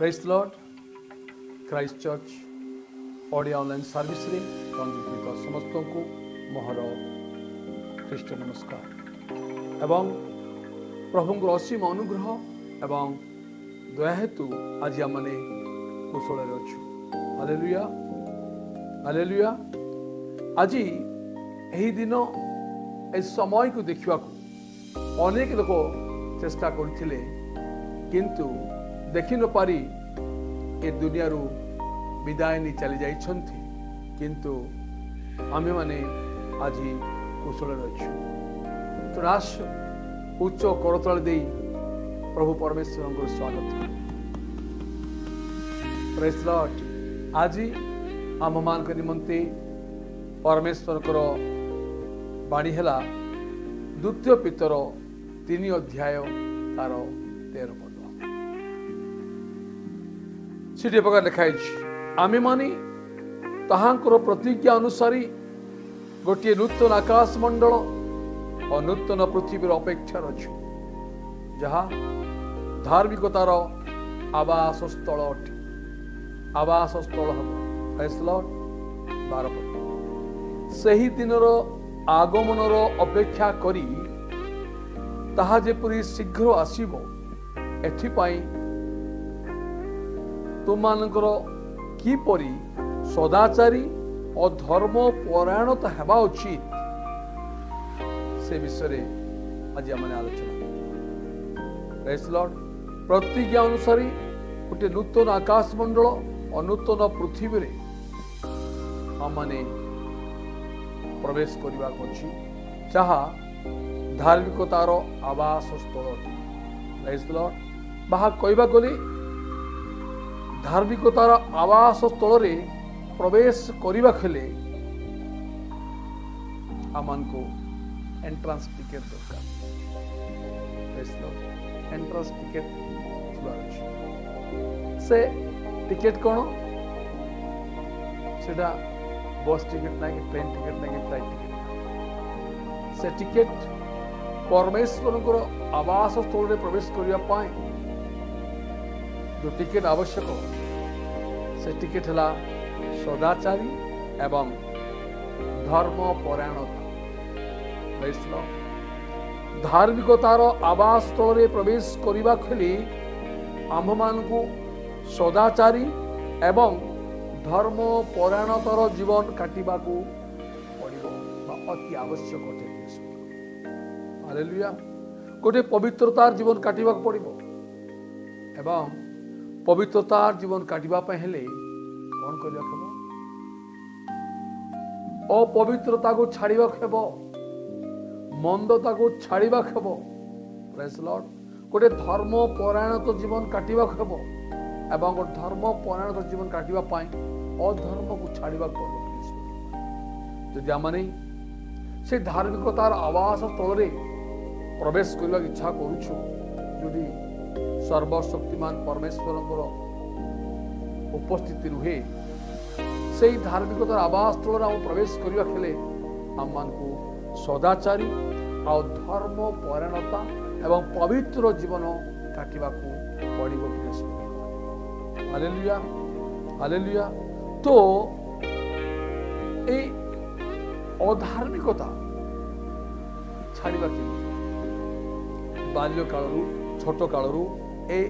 Praise Lord Christ church audio online service रे पंजीकृत समस्त को मोहर ख्रीष्ट नमस्कार एवं प्रभु असीम अनुग्रह एवं दया हेतु आज आम कुशल अच्छु हालेलुया हालेलुया। आज यही दिन ए समय को देखा अनेक लोक चेष्टा करथिले किंतु देखि न पारी ए दुनिया रू विदाय नहीं चली जाइछन्ति किंतु आमे माने आज कुशल अच्छु तो रास उच्च करतल दे प्रभु परमेश्वर को स्वागत प्रेज लॉर्ड। आज आम मान निमंते परमेश्वर को बाणी है द्वितीय पितर 3 अध्याय तार 13 पद सीटे प्रकार लिखाई आमे मानी ताहांकर प्रतिज्ञा अनुसारी गोटे नूतन आकाश मंडल और नूतन पृथ्वी अपेक्षा अच्छु जहा धार्मिकतार आवास स्थल अटे आवास स्थल हम 12 पद सही दिनर आगमनर अपेक्षा करी ताहा जेपरी शीघ्र आसीबो एथिपाई तुमानकर किपरि सदाचारी और धर्म परायणता हेबा उचित से विषय आज आम आलोचना प्रेज लॉर्ड। प्रतिज्ञा अनुसार गोटे नूतन आकाश मंडल और नूतन पृथ्वी रे आमने प्रवेश करने अच्छी जहा धार्मिकतार आवास स्थल प्रेज लॉर्ड। बाहा कहबा गले धार्मिकतार आवास स्थल रे प्रवेश करने खेले आमान को एंट्रांस टिकेट दरकार एंट्रांस टिकेट से टिकेट कौन सेटा बस टिकेट ना कि ट्रेन टिकेट ना कि फ्लाइट टिकेट से टिकेट परमेश्वर को आवास स्थल रे प्रवेश करने जो टिकेट आवश्यक से टिकेट है सदाचारी एवं धर्म परायणता धार्मिकतार आवास स्थल रे प्रवेश करने खेली आम मान को सदाचारी एवं धर्म परायणतार जीवन काटिबा को पड़िबो अति आवश्यक अटे। हालेलुया। गोटे पवित्रतार जीवन काटिबा को पड़िबो एवं पवित्रतार जीवन काटिबा पे हेले कौन करिया हेबो अपवित्रता को छाड़िबा हेबो मंदता को छाड़िबा हेबो प्रेज लॉर्ड। गोटे धर्म परायणत जीवन काटिबा हेबो एवं गोटे धर्म परायणत जीवन काटिबा पाई अधर्म को छाड़िबा पड़िबो जदि आमने से धार्मिकतार आवास स्थल रे प्रवेश करबा इच्छा करूछु जदि सर्वशक्तिमान परमेश्वर उपस्थिति रुहे से धार्मिकतार आवास स्थल रे प्रवेश करबा खेले हम मान को सदाचारी और धर्म परायणता एवं पवित्र जीवन काटिबा को पड़िबो। Hallelujah hallelujah. तो ए अधार्मिकता छाड़िबा के बाल्य कालरू छोट कालरू ए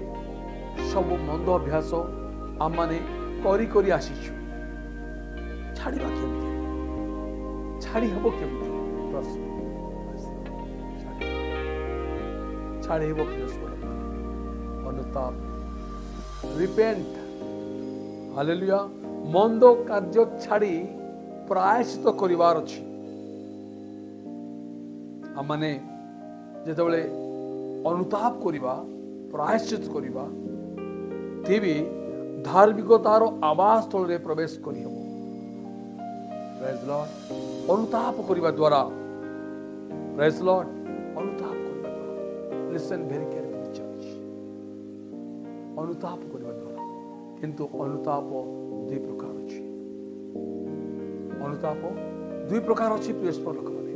सब मंद अभ्यास आम माने करी करी आसीछु छाड़िबा केमती छाड़ी हबो केमती प्रश्न छाड़ी हबो केमती अनुताप रिपेंट हालेलुया। मंद कार्य छाड़ी प्रायश्चित करिवार अछि आम माने जेतेबेले अनुताप करिबा प्रायश्चित करिबा तेबे धार्मिकतार आवास स्थल रे प्रवेश करि हबो प्रेज लॉर्ड। अनुताप करिबा द्वारा प्रेज लॉर्ड अनुताप करिबा द्वारा लिसन वेरी केयरफुली चर्च अनुताप करिबा द्वारा किंतु अनुताप 2 प्रकार अछि अनुताप 2 प्रकार अछि प्रिय लोक माने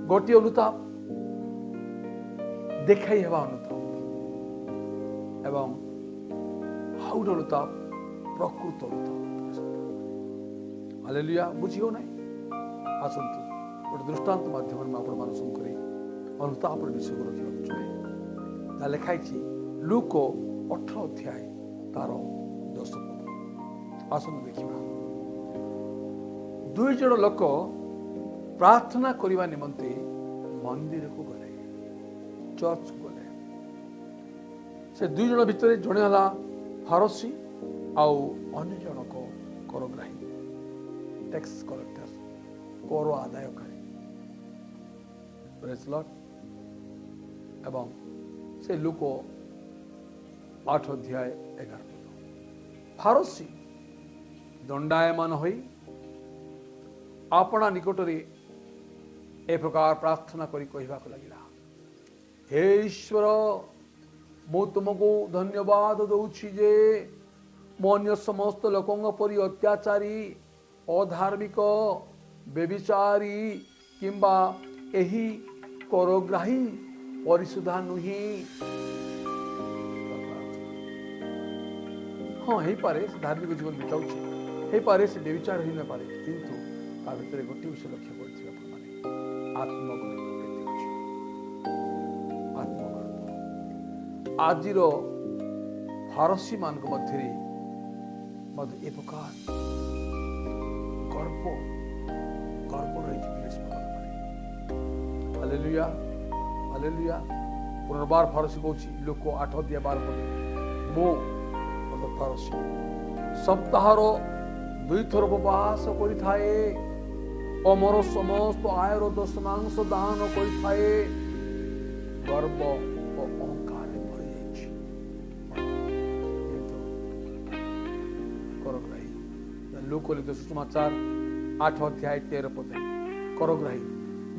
गोटी अनुताप देखाई हेबा अनुताप एवं ଆଉ ଗୋଟେ ଅନୁତାପ ପ୍ରକୃତ ଅନୁତାପ। ହାଲେଲୁୟା। ବୁଝିବ ନାହିଁ? ଆସନ୍ତୁ ଗୋଟେ ଦୃଷ୍ଟାନ୍ତ ମାଧ୍ୟମରେ ମୁଁ ଆପଣମାନଙ୍କ ସମ୍ମୁଖରେ ଅନୁତାପର ବିଷୟକୁ ରଖିବାକୁ ଚାହେଁ। ତା ଲେଖା ହେଇଛି ଲୁକ 18 ଅଧ୍ୟାୟ ତାର 10 ପଦ। ଆସନ୍ତୁ ଦେଖିବା। 2 ଜଣ ଲୋକ ପ୍ରାର୍ଥନା କରିବା ନିମନ୍ତେ ମନ୍ଦିରକୁ ଗଲେ, ଚର୍ଚ୍ଚକୁ ଗଲେ। ସେ 2 ଜଣ ଭିତରେ ଜଣେ ହେଲା ଫାରସୀ ଆଉ ଅନ୍ୟ ଜଣକ କରଗ୍ରାହୀ, ଟ୍ୟାକ୍ସ କଲେକ୍ଟର, କର ଆଦାୟକାରୀ। ପ୍ରେଜ୍ ଲର୍ଡ। ଏବଂ ସେ ଲୁକ 8 ଅଧ୍ୟାୟ 11 ପଦ। ଫାରସୀ ଦଣ୍ଡାୟମାନ ହୋଇ ଆପଣା ନିକଟରେ ଏ ପ୍ରକାର ପ୍ରାର୍ଥନା କରି କହିବାକୁ ଲାଗିଲା, ହେ ଈଶ୍ୱର, ମୁଁ ତୁମକୁ ଧନ୍ୟବାଦ ଦଉଛି ଯେ ମୁଁ ଅନ୍ୟ ସମସ୍ତ ଲୋକଙ୍କ ପରି ଅତ୍ୟାଚାରୀ, ଅଧାର୍ମିକ, ବ୍ୟଭିଚାରୀ କିମ୍ବା ଏହି କରଗ୍ରାହୀ ପରିଶୁଦ୍ଧା ନୁହେଁ। ହଁ, ହେଇପାରେ ସେ ଧାର୍ମିକ ଜୀବନ ବିତାଉଛି, ହେଇପାରେ ସେ ବ୍ୟଭିଚାର ହୋଇନପାରେ, କିନ୍ତୁ ତା ଭିତରେ ଗୋଟିଏ ବିଷୟ ଲକ୍ଷ୍ୟ କରିଥିବେ ଆପଣମାନେ, ଆତ୍ମଗର୍ବ କେତେ ଅଛି। ଆତ୍ମଗର୍ବ ଆଜିର ଫାରସୀ ମାନଙ୍କ ମଧ୍ୟରେ ମଧ୍ୟ ଏ ପ୍ରକାର ଗର୍ବ ରହିଛି। Hallelujah, hallelujah. ପୁନର୍ବାର ଫାରସୀ କହୁଛି ଲୁକ 8 ଅଧ୍ୟାୟ 12 ପଦ, ମୁଁ ଫାରସୀ ସପ୍ତାହର 2 ଥର ଉପବାସ କରିଥାଏ ଓ ମୋର ସମସ୍ତ ଆୟର 10% ଦାନ କରିଥାଏ। ଗର୍ବ ଓ ଅହଙ୍କାରରେ ଭରିଯାଇଛି। କରଗ୍ରାହୀ ଲୁକ ଲିଖିତ ସୁସମାଚାର 8 ଅଧ୍ୟାୟ 13 ପଦ, କରଗ୍ରାହୀ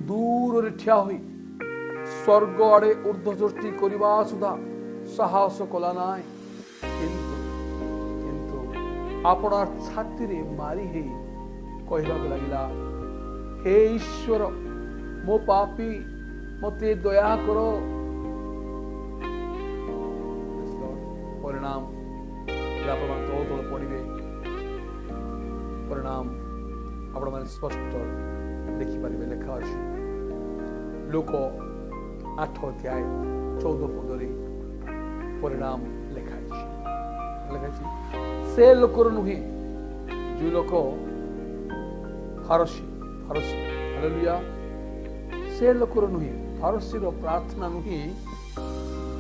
ଦୂରରେ ଠିଆ ହୋଇ ସ୍ୱର୍ଗ ଆଡ଼େ ଉର୍ଦ୍ଧ୍ୱ ଦୃଷ୍ଟି କରିବା ସୁଦ୍ଧା ସାହସ କଲା ନାହିଁ, କିନ୍ତୁ ଆପଣା ଛାତିରେ ମାରି ହେଇ କହିବାକୁ ଲାଗିଲା, ହେ ଈଶ୍ୱର, ମୋ ପାପୀ, ମୋତେ ଦୟା କର। ପରିଣାମ ଆପଣମାନେ ତଳ ତଳ ପଢ଼ିବେ, ପରିଣାମ ଆପଣମାନେ ସ୍ପଷ୍ଟ ଦେଖିପାରିବେ। ଲେଖା ଅଛି ଲୁକ 8 ଅଧ୍ୟାୟ 14 ପଦରେ ପରିଣାମ ଲେଖାଇଛି। ସେ ଲୋକର ନୁହେଁ ଯୋଉ ଲୋକ ଫାରସୀ, ହାଲେଲୁୟା। ସେ ଲୋକର ନୁହେଁ, ଫାରସୀର ପ୍ରାର୍ଥନା ନୁହେଁ,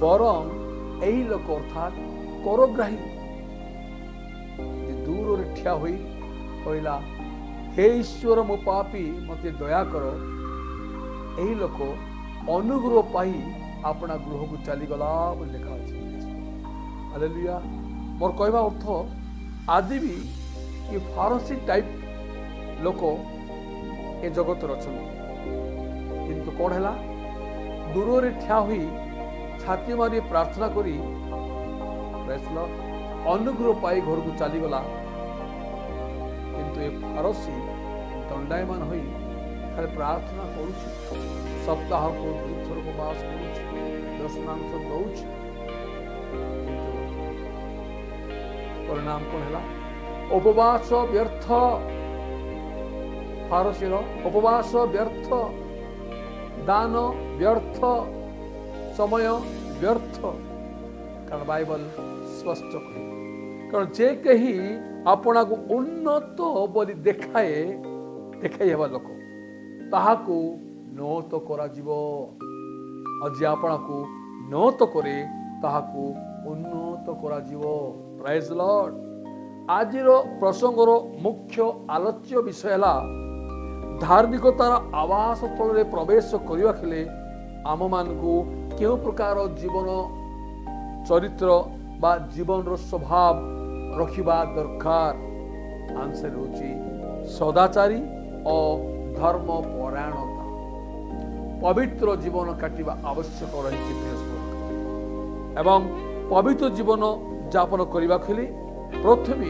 ବରଂ ଏହି ଲୋକ ଅର୍ଥାତ୍ କରଗ୍ରାହୀ ଦୂରରେ ଠିଆ ହୋଇ କହିଲା, ହେ ଈଶ୍ୱର, ମୋ ପାପୀ, ମୋତେ ଦୟା କର। ଏହି ଲୋକ ଅନୁଗ୍ରହ ପାଇ ଆପଣା ଗୃହକୁ ଚାଲିଗଲା ବୋଲି ଲେଖା ଅଛି। ହାଲେଲୁୟା। ମୋର କହିବା ଅର୍ଥ, ଆଜି ବି ଏ ଫାରସୀ ଟାଇପ୍ ଲୋକ ଏ ଜଗତରେ ଅଛନ୍ତି, କିନ୍ତୁ କ'ଣ ହେଲା, ଦୂରରେ ଠିଆ ହୋଇ ଛାତି ମାରି ପ୍ରାର୍ଥନା କରି ଅନୁଗ୍ରହ ପାଇ ଘରକୁ ଚାଲିଗଲା। କିନ୍ତୁ ଏ ଫାରସୀ ଦଣ୍ଡାୟମାନ ହୋଇ ଖାଲି ପ୍ରାର୍ଥନା କରୁଛି, ସପ୍ତାହକୁ 2 ଥର ଉପବାସ କରୁଛି, 10% ଦଉଛି, ପରିଣାମ କ'ଣ ହେଲା? ଉପବାସ ବ୍ୟର୍ଥ। ଫାରସୀର ଉପବାସ ବ୍ୟର୍ଥ, ଦାନ ବ୍ୟର୍ଥ, ସମୟ ବ୍ୟର୍ଥ। କାରଣ ବାଇବଲ ସ୍ପଷ୍ଟ କରେ, କାରଣ ଯେ କେହି ଆପଣାକୁ ଉନ୍ନତ ବୋଲି ଦେଖାଇ ହେବା ଲୋକ, ତାହାକୁ ନୋଟ କରାଯିବ, ଆଉ ଯିଏ ଆପଣାକୁ ନୋଟ କରେ ତାହାକୁ ଉନ୍ନତ କରାଯିବ। Prize Lord. ଆଜିର ପ୍ରସଙ୍ଗର ମୁଖ୍ୟ ଆଲୋଚ୍ୟ ବିଷୟ ହେଲା, ଧାର୍ମିକତାର ଆବାସ ସ୍ଥଳରେ ପ୍ରବେଶ କରିବା ହେଲେ ଆମମାନଙ୍କୁ କେଉଁ ପ୍ରକାର ଜୀବନ ଚରିତ୍ର ବା ଜୀବନର ସ୍ୱଭାବ ରଖିବା ଦରକାର? ଆନ୍ସର ହେଉଛି ସଦାଚାରୀ ଓ ଧର୍ମ ପରାୟଣତା। ପବିତ୍ର ଜୀବନ କାଟିବା ଆବଶ୍ୟକ ରହିଛି ଏବଂ ପବିତ୍ର ଜୀବନ ଯାପନ କରିବାକୁ ହେଲେ ପ୍ରଥମେ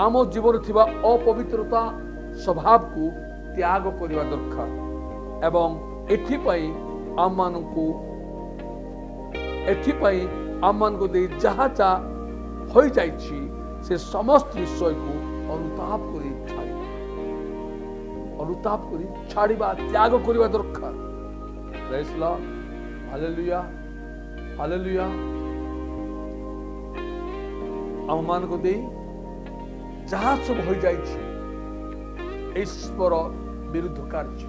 ଆମ ଜୀବନରେ ଥିବା ଅପବିତ୍ରତା ସ୍ୱଭାବକୁ ତ୍ୟାଗ କରିବା ଦରକାର ଏବଂ ଏଥିପାଇଁ ଆମମାନଙ୍କୁ ଦେଇ ଯାହା ହୋଇଯାଇଛି से समस्त विषय को अनुताप करी छाड़िबा त्याग करिबा दरकार। Praise Lord, hallelujah hallelujah. हम मान को दे जहाँ सब हो जाइए ईश्वर विरुद्ध कार्य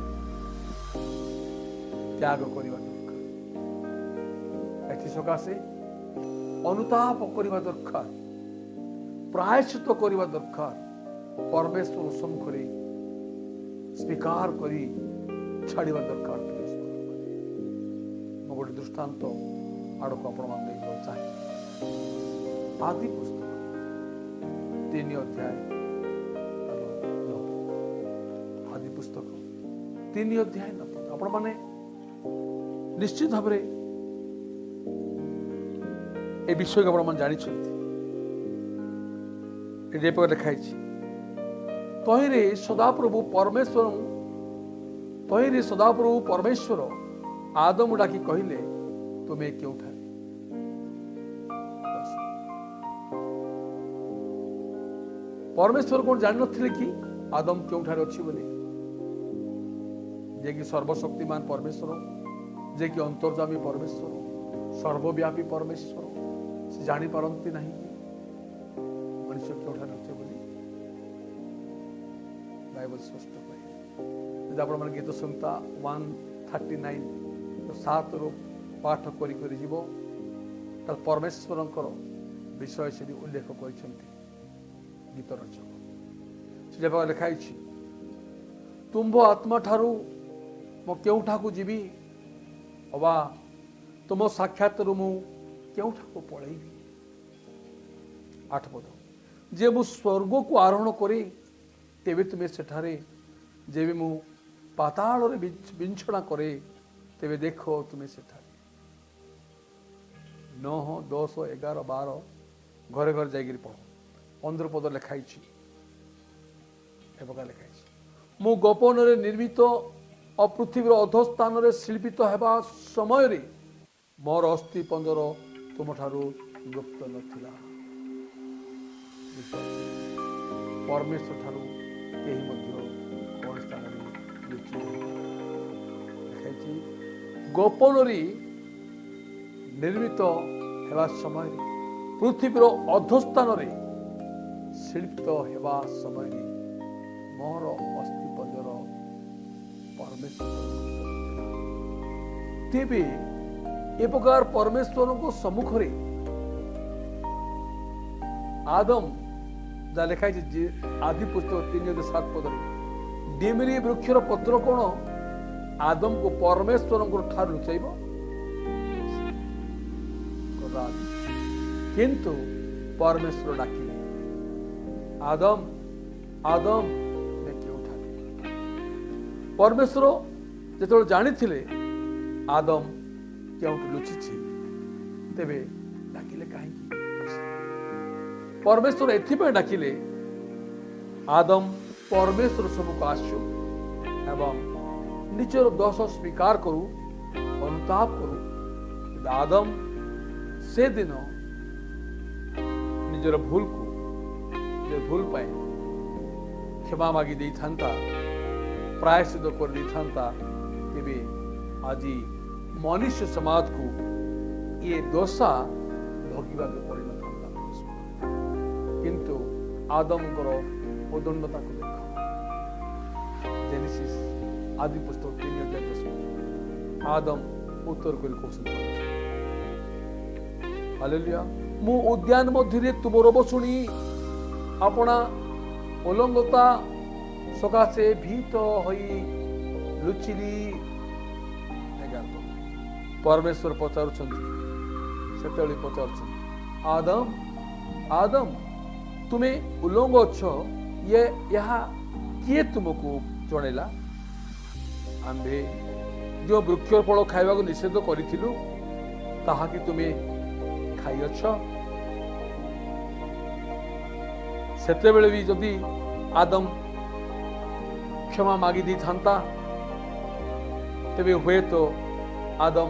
त्याग करिबा दरकार। एथि सकाशे अनुताप करिबा दरकार, प्रायश्चित करिबा दरकार। परमेश्वर सम्मुखरे स्वीकार करी छाड़िबा दरकार। मैं गोटे दृष्टांत आड़ को आपण मान चाहे आदि पुस्तक 3 अध्याय आदि पुस्तक 3 अध्याय आपण माने निश्चित भाव ए विषय को आपण मान जानि छथि। ए पर लिखाई छी तहिरे सदाप्रभु परमेश्वर आदम डाकी कहले तुमे केउठारे। परमेश्वर कौन जान नथिले कि आदम केउठारे अछि बोली। जे कि सर्वशक्तिमान परमेश्वर, जे कि अंतर्जामी परमेश्वर, सर्वव्यापी परमेश्वर से जानी पारंती नहीं मनुष्य केउठारे अछि बोली बाइबल स्पष्ट कहे। जब आप गीत संहिता 139 7 रो पाठ करी करी जीवो त परमेश्वरंकर विषय से उल्लेख करिसेंती गीत रचक। से जब लिखाई छी तुम्भ आत्मा ठारू मो केउठा को जीवी अबा तुम साक्षात रु मु केउठा को पळैबी। 8 पद जे मु स्वर्ग को आरोहण करे तेबे तुम्हें सेठारे, जेबे मु पाताल रे विंछना करे तेबे देखो तुम्हें सेठारे। 9 10 11 12 घरे घर जाइगिरी पढ़ो। 15 पद लिखाई छी एबका लिखाई छी मु गोपन रे निर्मित अपृथ्वीर अधस्थान रे शिल्पित हेबा समय रे मोर अस्थि पंजर तुम ठारू गुप्त नथिला। परमेश्वर ठारू केही मध्य कोन स्थान रे लुचि देखाइछि। गोपन रे निर्मित हेबा समय रे पृथ्वीर अधस्थान रे शिल्पित हेबा समय रे मोर अस्थि पंजर परमेश्वर तेबे ए प्रकार परमेश्वर को सम्मुख रे आदम जा लिखाई आदि पुस्तक 3:7 पद डिमरी वृक्षर पत्र कोण आदम को परमेश्वर ठार लुचाइब किंतु परमेश्वर डाकिले आदम आदम मैं केउठारे। परमेश्वर जेतोल जानिथिले आदम केउठ लुचिछि तेबे डाकिले काहेकि। परमेश्वर एथिपे डाकिले आदम परमेश्वर सबको आसु एवं निजर दोष स्वीकार करू अनुताप करू। आदम से दिन निजर भूल को भूल पाए क्षमा मागी दे थांता प्रायश्चित कर दे थांता तेबे आज मनुष्य समाज को ये दोषा भोगिबा पड़ी न था। किंतु आदम उदंडता को देख जेनेसिस आदि पुस्तक 3:10 आदम उत्तर कर कौशल हालेलुया। मु उद्यान मध्य तुम रोब शुणी अपना उलंगता सकाशे भीत होई लुचिली। परमेश्वर पचार आदम आदम तुम्हें उलंग अच्छ ये यहाँ किए तुमको जणेला। आंभे जो वृक्ष फल खाइबा को निषेध करिथिलु ताहा कि तुम्हें खाइछ। सेते बेले भी जदि आदम क्षमा मागी दी थांता तेबे हुए तो आदम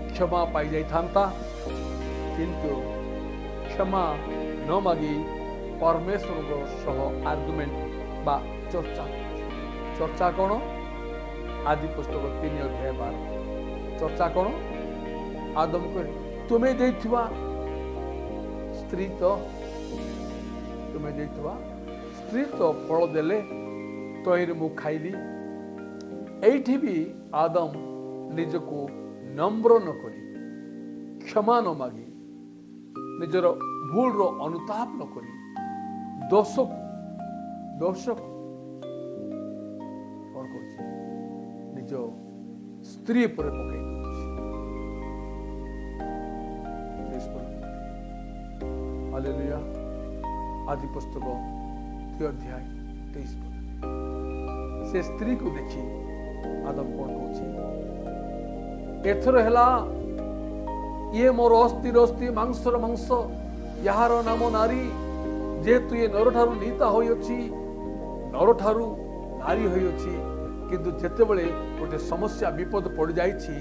क्षमा पाई जाई थांता। किंतु क्षमा न मागी परमेश्वर सह आर्गुमेंट बा चर्चा चर्चा कौन आदि पुस्तक 3 अध्याय 12 चर्चा कौन आदम को तुम्हें देथिबा स्त्री तो तुम्हें देथिबा स्त्री तो फल देले तोहिर मु खाइली एठी भी आदम निजको नम्र न करी क्षमा न मागी निजर भूल रो अनुताप न करी दोषक कौन कर निज स्त्री पर पकई हालेलुया आदि पुस्तक 3 अध्याय 23 से स्त्री को देखी आदम कौन कहछि एथर हेला ये मोर अस्थिर अस्थि मांसर मांस यार नाम नारी जेहेतु ये नर ठारू नीता होई अछि नर ठारू नारी होई अछि किंतु जेतेबेले गोटे समस्या विपद पड़ जाइछि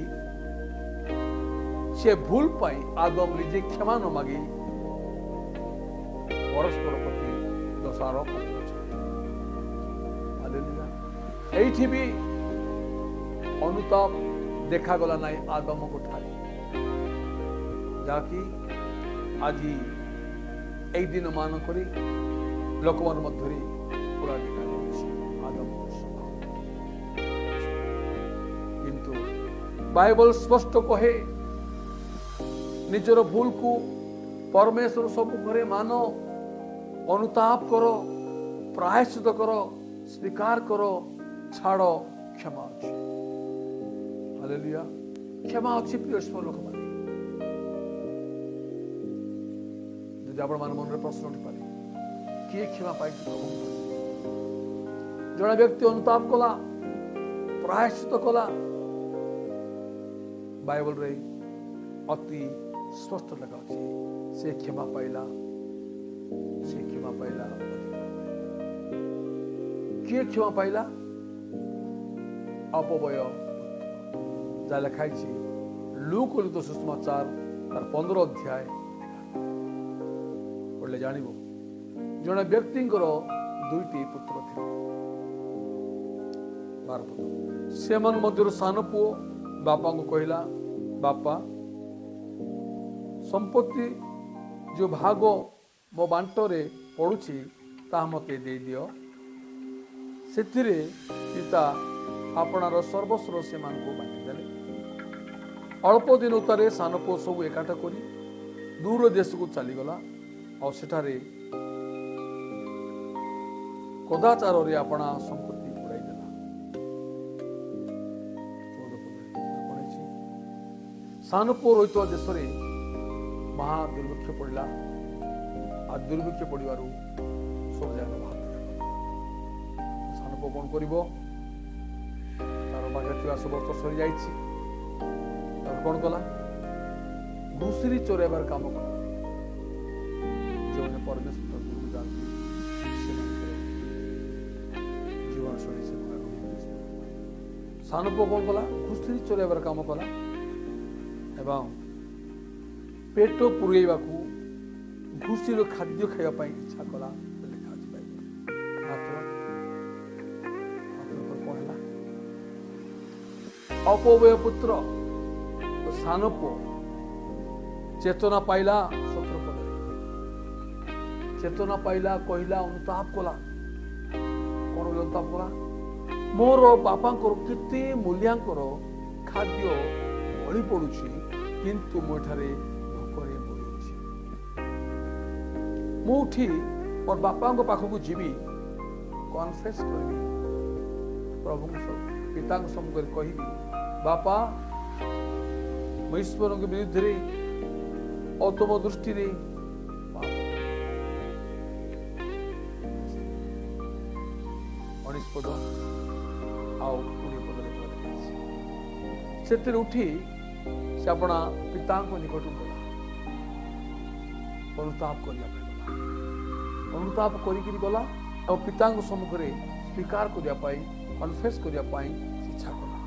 से भूल पाई आदम निजे क्षमा न मागी परस्पर प्रति दोषारोप हालेलुया एठी भी अनुताप देखा गला नाई आदम को ठारे जाकि आज एक दिन मान करी लोक मान मध्य पूरा देखा आदम किंतु बाइबल स्पष्ट कहे निजर भूल को परमेश्वर सब घरे मानो अनुताप करो प्रायश्चित करो स्वीकार करो छाड़ो क्षमा अच्छी हालेलुया क्षमा अच्छी प्रिय लोक मान आपण मान मन प्रश्न उठी पारे किए क्षमा पाई जड़े व्यक्ति अनुताप कला प्रायश्चित कला बाइबल रे अति स्पष्ट लगा से क्षमा पाइला किए क्षमा पाइला अपवय जा लिखाई लूक लिखित सुसमाचार 15 अध्याय पढ़ले जानिबो जड़े व्यक्ति 2टी पुत्र थे 12 पुत्र से मन मध्य सान पुओ बापा को कहला बापा संपत्ति जो भाग मो बांटरे पड़ुछि ता मते दे दियो सेथिरे पिता आपणार सर्वस्व से मान को बांटी देले अल्प दिन उतारे सान पुओ सब एकाठ करी दूर देश को चली गला और सेठारे कदाचार रे अपना संपत्ति उड़ाई देला 14 सान पुओ रहित देश रे महा दुर्भिक्ष पड़ला आ दुर्भिक्ष पड़िबारु सब जगह बाहर सान पुओ कोन करिवो तार बागे थिबा सब वर्ष सरी जाईछि तार कोन कला घुसरी चोरेबार काम कला जो परमेश्वर को जानती जीवन शैली से सान पुओ कोन कला घुसरी चोरेबार काम कला एवं पेट पुरेवा को घुसीर खाद्य खाइबा इच्छा कला लिखा अछि बाइबल मात्र अपवय पुत्र तो सान पुओ चेतना पाइला सत्र पद चेतना पाइला कहला अनुताप कला कौन अनुताप कला मोर बापा केते मूल्यांकर खाद्य बड़ी पड़ुछि किंतु मोठारे भोकरे मरुछि मुठी और बापा को पाखक जीवी कन्फेस करबी प्रभु पिता सम्मुख कहबी बापा मैं ईश्वर के विरुद्ध रे और तुम दृष्टि रे पद आउ 20 पद से उठी से अपना पिता निकट गला अनुताप गला और पिता सम्मुख में स्वीकार करने कन्फेस करने इच्छा कला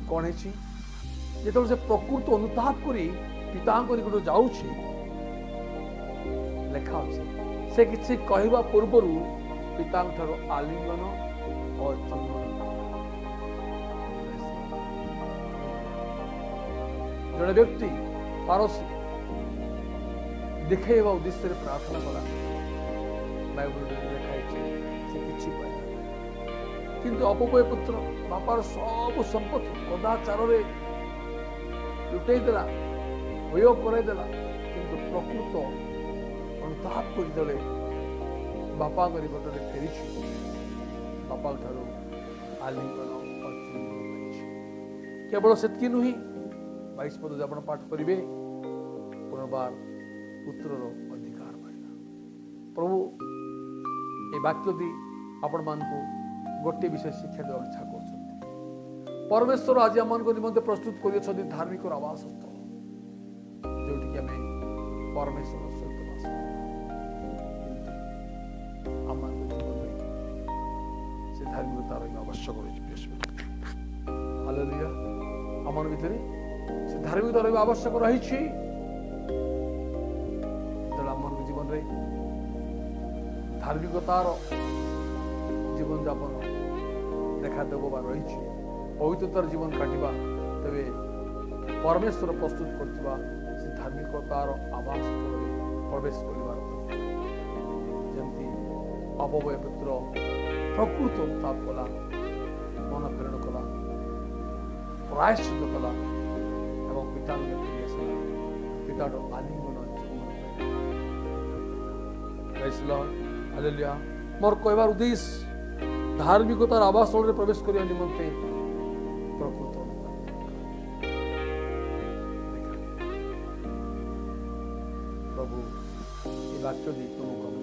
कौन है जो से प्रकृत अनुताप करी पिता निकट जाऊँगी ଦେଖାଉଛି ସେ କିଛି କହିବା ପୂର୍ବରୁ ପିତାଙ୍କ ଠାରୁ ଆଲିଙ୍ଗନ ଓ ଚୁମ୍ବନ। ଜଣେ ବ୍ୟକ୍ତି ପାରସି ଦେଖେଇବା ଉଦ୍ଦେଶ୍ୟରେ ପ୍ରାର୍ଥନା କଲା, ବାଇବଲରେ ଲେଖାଯାଇଛି ସେ କିଛି ପାଇଲା। କିନ୍ତୁ ଅପବୟ ପୁତ୍ର ବାପାର ସବୁ ସମ୍ପତ୍ତି କଦାଚାରରେ ଲୁଟେଇ ଦେଲା, ବ୍ୟୟ କରାଇଦେଲା। କିନ୍ତୁ ପ୍ରକୃତ ଅନୁତାପକୁ ଯେତେବେଳେ ବାପାଙ୍କ ନିକଟରେ ଫେରିଛି, ବାପାଙ୍କ ଠାରୁ ଆଲିଙ୍ଗନ ପାଇଛି। କେବଳ ସେତିକି ନୁହେଁ, 22 ପଦ ଆପଣ ପାଠ କରିବେ, ପୁନର୍ବାର ପୁତ୍ରର ଅଧିକାର ପାଇଲା। ପ୍ରଭୁ ଏ ବାକ୍ୟ ଦେଇ ଆପଣମାନଙ୍କୁ ଗୋଟିଏ ବିଷୟ ଶିକ୍ଷା ଦେବାକୁ ଇଚ୍ଛା କରୁଛନ୍ତି। ପରମେଶ୍ୱର ଆଜି ଆମମାନଙ୍କ ନିମନ୍ତେ ପ୍ରସ୍ତୁତ କରିଛନ୍ତି ଧାର୍ମିକର ଆବାସ ସ୍ଥଳ, ଯୋଉଠିକି ଆମେ ପରମେଶ୍ୱର ସହିତ ବାସ ଆମମାନଙ୍କ ଜୀବନରେ ସେ ଧାର୍ମିକତା ରହିବା ଆବଶ୍ୟକ ରହିଛି। ହାଲେଲୁୟା। ଆମ ଭିତରେ ସେ ଧାର୍ମିକତା ରହିବା ଆବଶ୍ୟକ ରହିଛି। ଯେତେବେଳେ ଆମମାନଙ୍କ ଜୀବନରେ ଧାର୍ମିକତାର ଜୀବନଯାପନ ଦେଖାଦେବ ବା ରହିଛି, ପବିତ୍ରତାର ଜୀବନ କାଟିବା, ତେବେ ପରମେଶ୍ୱର ପ୍ରସ୍ତୁତ କରିଥିବା ସେ ଧାର୍ମିକତାର ଆବାସ ସ୍ଥଳରେ ପ୍ରବେଶ କରିବାର। ଯେମିତି ଅପବୟ ପୁତ୍ର ପ୍ରକୃତ ଅନୁତାପ କଲା, ମନ ପ୍ରେରଣ କଲା, ପ୍ରାୟଶ୍ଚିତ କଲା ଏବଂ ପିତାଙ୍କ ଫେରି ଆସିଲା, ପିତାର ଆଲିଙ୍ଗନ ହାଲେଲୁୟା। ମୋର କହିବାର ଉଦ୍ଦେଶ୍ୟ ଧାର୍ମିକତାର ଆବାସ ସ୍ଥଳରେ ପ୍ରବେଶ କରିବା ନିମନ୍ତେ ପ୍ରକୃତ ପ୍ରଭୁ ଏ ବାକ୍ୟ ଦେଇ ତୁମକୁ